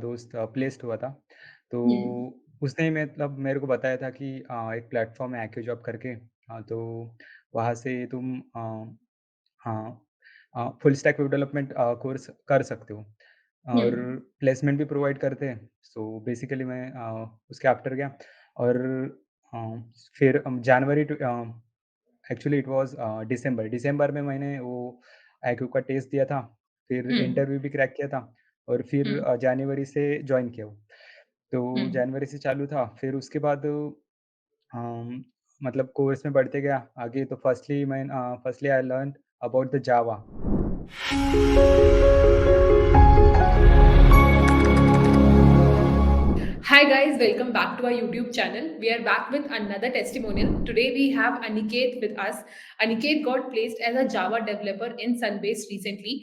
दोस्त प्लेस्ड हुआ था। तो हुँ, उसने मतलब मेरे को बताया था कि एक प्लेटफ़ॉर्म है एक्यू जॉब करके। तो वहाँ से तुम हाँ, full stack web development course कर सकते हो हुँ, और प्लेसमेंट भी प्रोवाइड करते हैं। सो बेसिकली मैं उसके आफ्टर गया और अ, फिर जनवरी टू एक्चुअली इट वाज़ दिसंबर में मैंने वो एक्यू का टेस्ट दिया था, फिर हुँ, इंटरव्यू भी क्रैक किया था और फिर हुँ, जनवरी से जॉइन किया वो। हुँ। तो जनवरी से चालू था, फिर उसके बाद मतलब कोर्स में बढ़ते गया आगे तो firstly I learned about the Java. Hi guys, welcome back to our YouTube channel. We are back with another testimonial. Today we have Aniket with us. Aniket got placed as a Java developer in Sunbase recently.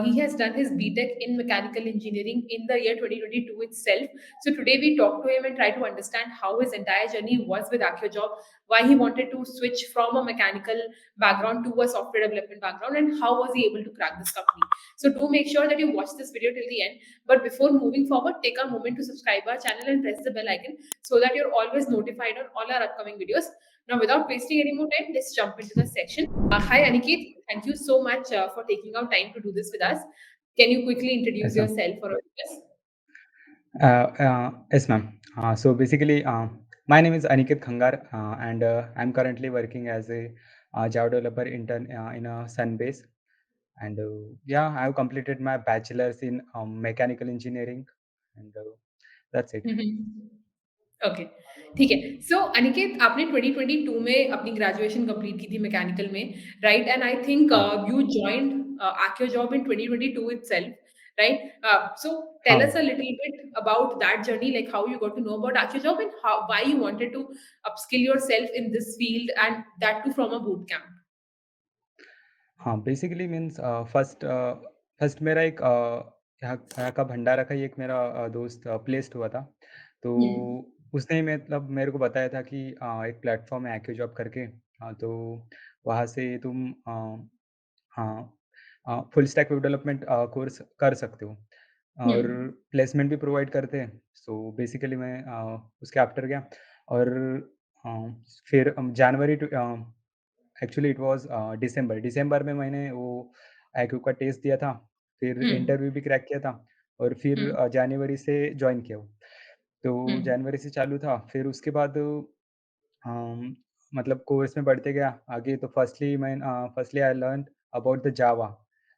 He has done his BTech in mechanical engineering in the year 2022 itself. So today we talk to him and try to understand how his entire journey was with AccioJob, why he wanted to switch from a mechanical background to a software development background, and how was he able to crack this company. So do make sure that you watch this video till the end. But before moving forward, take a moment to subscribe our channel and press the bell icon so that you're always notified on all our upcoming videos. Now, without wasting any more time, let's jump into the section. Hi, Aniket. Thank you so much for taking out time to do this with us. Can you quickly introduce Yes, ma'am. yourself for our viewers? Yes, ma'am. So basically, my name is Aniket Khangar, and I'm currently working as a Java developer intern in a Sunbase. And yeah, I've completed my bachelor's in mechanical engineering, and that's it. Okay, ठीक है। सो अनिकेत, आपने 2022 में अपनी graduation complete की थी mechanical में, right? And I think हाँ, you joined Accio Job in 2022 itself, right? So tell us हाँ, a little bit about that journey, like how you got to know about Accio Job and how why you wanted to upskill yourself in this field, and that too from a boot camp. हाँ। Basically means first मेरा एक यहाँ यहाँ का भंडारा का ही एक मेरा दोस्त प्लेस्ड हुआ था। तो हुँ, उसने ही मतलब मेरे को बताया था कि एक प्लेटफ़ॉर्म है एक्यू जॉब करके। तो वहाँ से तुम हाँ, full stack web development course कर सकते हो हुँ, और प्लेसमेंट भी प्रोवाइड करते हैं। सो बेसिकली मैं उसके आफ्टर गया और अ, फिर जनवरी टू एक्चुअली इट वाज़ दिसंबर में मैंने वो एक्यू का टेस्ट दिया था, फिर हुँ, इंटरव्यू भी क्रैक किया था और फिर हुँ, जनवरी से जॉइन किया वो। हुँ, तो जनवरी से चालू था, फिर उसके बाद अम, मतलब कोर्स में बढ़ते गया आगे तो firstly I learned about the Java.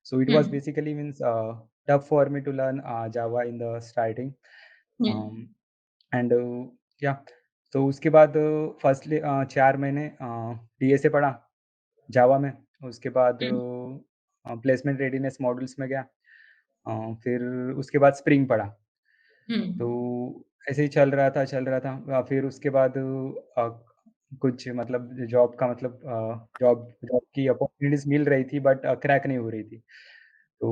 So it hmm, was basically means tough for me to learn Java in the starting. Hmm, um, and या तो उसके बाद फर्स्टली 4 महीने डीएसए पढ़ा जावा में। उसके बाद हुँ, प्लेसमेंट रेडीनेस मॉड्यूल्स में गया। फिर उसके बाद स्प्रिंग पढ़ा। हुँ, तो ऐसे ही चल रहा था। फिर उसके बाद कुछ मतलब जॉब का मतलब जॉब जॉब की अपॉर्च्युनिटीज़ मिल रही थी बट क्रैक नहीं हो रही थी। तो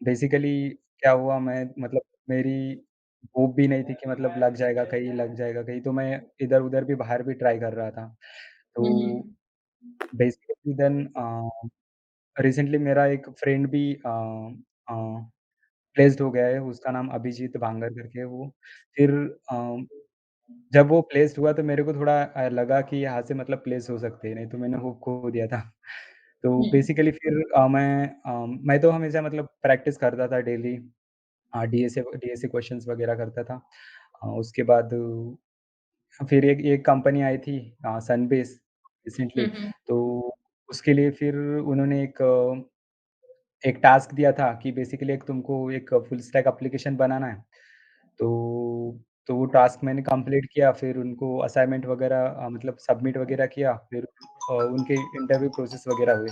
बेसिकली क्या हुआ मैं मतलब मेरी होप भी नहीं थी कि मतलब लग जाएगा कहीं, तो मैं इधर-उधर भी बाहर भी ट्राई कर रहा था। हुँ, तो बेसिकली देन रिसेंटली मेरा एक फ्रेंड भी अ, प्लेस्ड हो गया है, उसका नाम अभिजीत बांगर करके है वो। फिर अ, जब वो प्लेस्ड हुआ तो मेरे को थोड़ा लगा कि यहाँ से मतलब प्लेस हो सकते हैं, नहीं तो मैंने होप खो दिया था। तो हुँ, बेसिकली फिर मैं तो हमेशा मतलब प्रैक्टिस करता था डेली। डीएसए क्वेश्चंस वगैरह करता था। उसके बाद फिर एक कंपनी आई थी सनबेस रिसेंटली। हुँ, हुँ, तो उसके लिए फिर उन्होंने एक टास्क दिया था कि बेसिकली एक तुमको एक फुल स्टैक एप्लीकेशन बनाना है। तो वो टास्क मैंने कंप्लीट किया, फिर उनको असाइनमेंट वगैरह मतलब सबमिट वगैरह किया, फिर उनके इंटरव्यू प्रोसेस वगैरह हुए।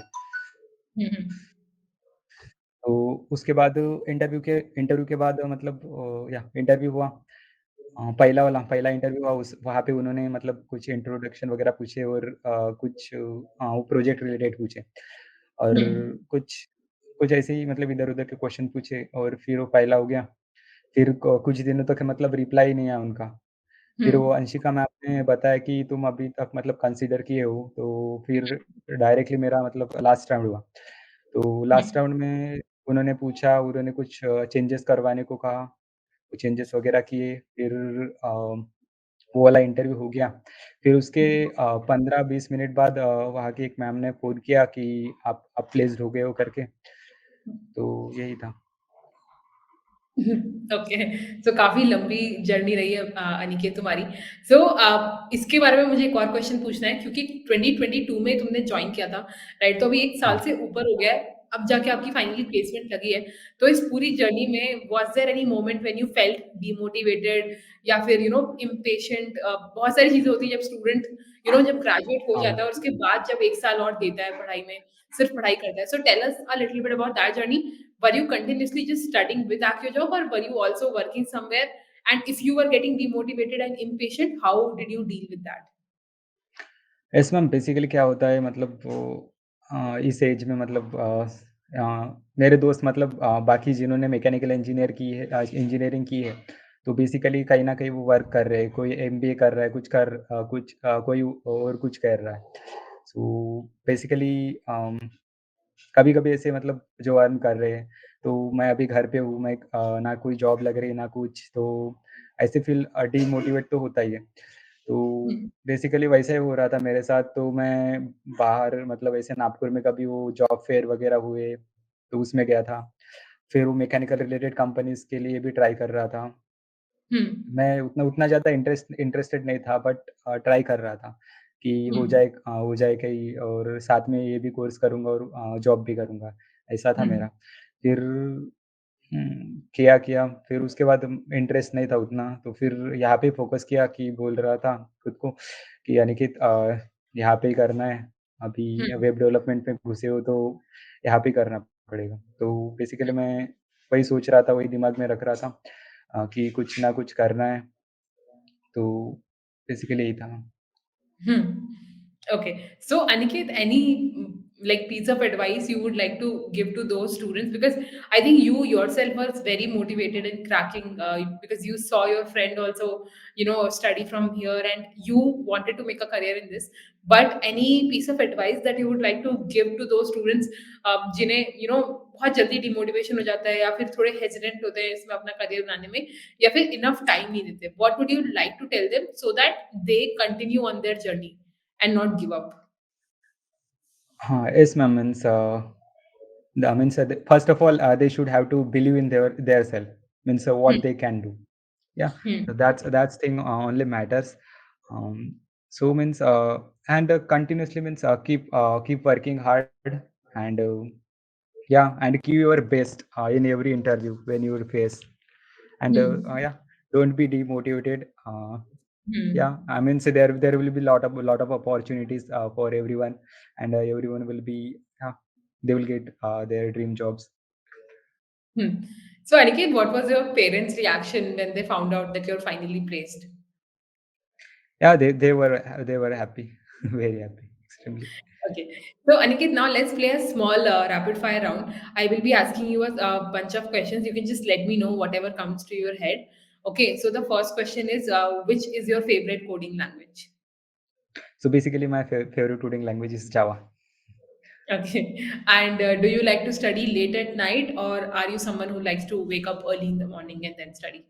हुँ, हुँ, तो उसके बाद इंटरव्यू के बाद मतलब इंटरव्यू हुआ। पहला इंटरव्यू हुआ उस वहाँ पे उन्होंने मतलब कुछ इंट्रोडक्शन वगैरह पूछे और वो प्रोजेक्ट रिलेटेड पूछे और हुँ, कुछ कुछ ऐसे ही मतलब इधर-उधर के क्वेश्चन पूछे और फिर वो पहला हो गया। फिर क कुछ दिनों तक मतलब रिप्लाई ही नहीं आया उनका। हुँ, फिर वो अंशिका मैम ने बताया कि तुम अभी तक मतलब कंसीडर किए हो, तो फिर डायरेक्टली मेरा मतलब लास्ट राउंड हुआ। तो हुँ, लास्ट राउंड में उन्होंने कुछ चेंजेस करवाने को कहा। वो चेंजेस वगैरह किए, फिर वो वाला इंटरव्यू हो गया। फिर उसके हुँ। 15-20 मिनट बाद वहाँ की एक मैम ने फ़ोन किया कि आप प्लेस्ड हो गए हो करके, तो यही था। ओके, सो काफ़ी लंबी जर्नी रही है अनिकेत तुम्हारी। सो इसके बारे में मुझे एक और क्वेश्चन पूछना है क्योंकि 2022 में तुमने जॉइन किया था, राइट? तो अभी 1 साल हाँ। से ऊपर हो गया है, अब जाके आपकी फाइनली प्लेसमेंट लगी है। तो इस पूरी जर्नी में was there any moment when you felt demotivated या फिर इम्पेशेंट बहुत सारी चीज़ें होती हैं जब स्टूडेंट जब ग्रेजुएट हो हाँ। जाता है और उसके बाद जब 1 साल और देता है पढ़ाई में, सिर्फ पढ़ाई करता है। So tell us a little bit about that journey. Were you continuously just studying with AccuJob or were you also working somewhere? And if you were getting demotivated and impatient, how did you deal with that? Yes ma'am, basically क्या होता है मतलब वो इस as में मतलब मेरे दोस्त मतलब बाकी जिन्होंने मैकेनिकल इंजीनियरिंग की है, तो बेसिकली कहीं न कहीं वो वर्क कर रहे हैं, कोई एमबीए कर रहा है, कोई और कुछ कर रहा है। सो बेसिकली कभी-कभी ऐसे मतलब जो अर्न कर रहे हैं, तो मैं अभी घर पे हूँ, ना कोई जॉब लग रही है, ना कुछ, तो ऐसे फ़ील डीमोटिवेट तो होता ही है। तो Hmm. बेसिकली वैसा ही हो रहा था मेरे साथ, तो मैं बाहर मतलब ऐसे नागपुर में कभी वो जॉब फेयर वगैरह हुए, तो उसमें गया था। फिर वो मैकेनिकल रिलेटेड कंपनीज़ के लिए भी ट्राई कर रहा था। Hmm. मैं उतना उतना ज़्यादा इंटरेस्टेड नहीं था, बट ट्राई कर रहा था कि Hmm. हो जाए कहीं, और साथ में ये भी कोर्स करूँगा और जॉब भी करूँगा, ऐसा था मेरा। Hmm. फिर किया, फिर उसके बाद इंटरेस्ट नहीं था उतना, तो फिर यहाँ पे फ़ोकस किया कि बोल रहा था खुद को कि अनिकेत, यहाँ पे ही करना है, अभी Hmm. वेब डेवलपमेंट में घुसे हो तो यहाँ पे ही करना पड़ेगा। तो बेसिकली मैं वही सोच रहा था, वही दिमाग में रख रहा था कि कुछ ना कुछ करना है, तो बेसिकली यही था। Hmm. Okay. So, Aniket, any like piece of advice you would like to give to those students? Because I think you yourself was very motivated in cracking because you saw your friend also, study from here and you wanted to make a career in this. But any piece of advice that you would like to give to those students जिन्हें बहुत जल्दी demotivation हो जाता है या फिर थोड़े hesitant होते हैं इसमें अपना करियर बनाने में या फिर इनफ टाइम नहीं देते what would you like to tell them so that they continue on their journey and not give up हाँ, yes ma'am, means first of all they should have to believe in their self, means what they can do. Yeah, so Hmm. that's thing only matters. Um, so means and continuously means keep working hard, and yeah, and give your best in every interview when you will face. And Hmm. yeah, don't be demotivated. Yeah, Hmm. I mean, so there will be lot of opportunities for everyone, and everyone will be, yeah, they will get their dream jobs. Hmm. So, Aniket, what was your parents' reaction when they found out that you're finally placed? Yeah, they were happy, very happy, extremely. Okay. So, Aniket, now let's play a small rapid fire round. I will be asking you a bunch of questions. You can just let me know whatever comes to your head. Okay. So, the first question is which is your favorite coding language? So basically, my favorite coding language is Java. Okay. And do you like to study late at night, or are you someone who likes to wake up early in the morning and then study?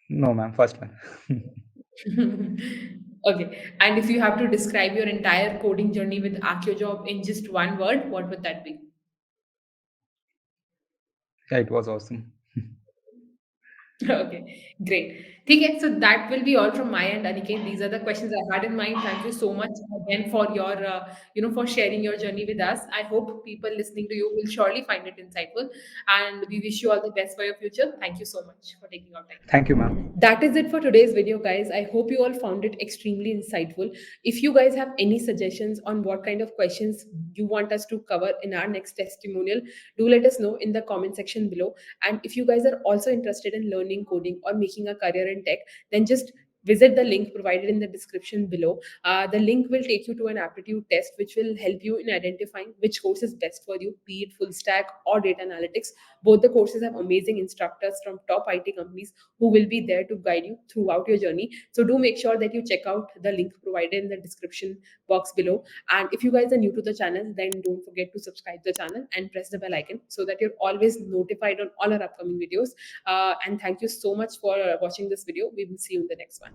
No, ma'am, first one. Okay. And if you have to describe your entire coding journey with AccuJob in just one word, what would that be? Yeah, it was awesome. Okay, great. ठीक है, so that will be all from my end, Aniket. These are the questions I had in mind. Thank you so much again for your, for sharing your journey with us. I hope people listening to you will surely find it insightful, and we wish you all the best for your future. Thank you so much for taking our time. Thank you, ma'am. That is it for today's video, guys. I hope you all found it extremely insightful. If you guys have any suggestions on what kind of questions you want us to cover in our next testimonial, do let us know in the comment section below. And if you guys are also interested in learning coding or making a career in tech, then just visit the link provided in the description below. The link will take you to an aptitude test, which will help you in identifying which course is best for you, be it full stack or data analytics. Both the courses have amazing instructors from top IT companies who will be there to guide you throughout your journey. So do make sure that you check out the link provided in the description box below. And if you guys are new to the channel, then don't forget to subscribe to the channel and press the bell icon so that you're always notified on all our upcoming videos. And thank you so much for watching this video. We will see you in the next one.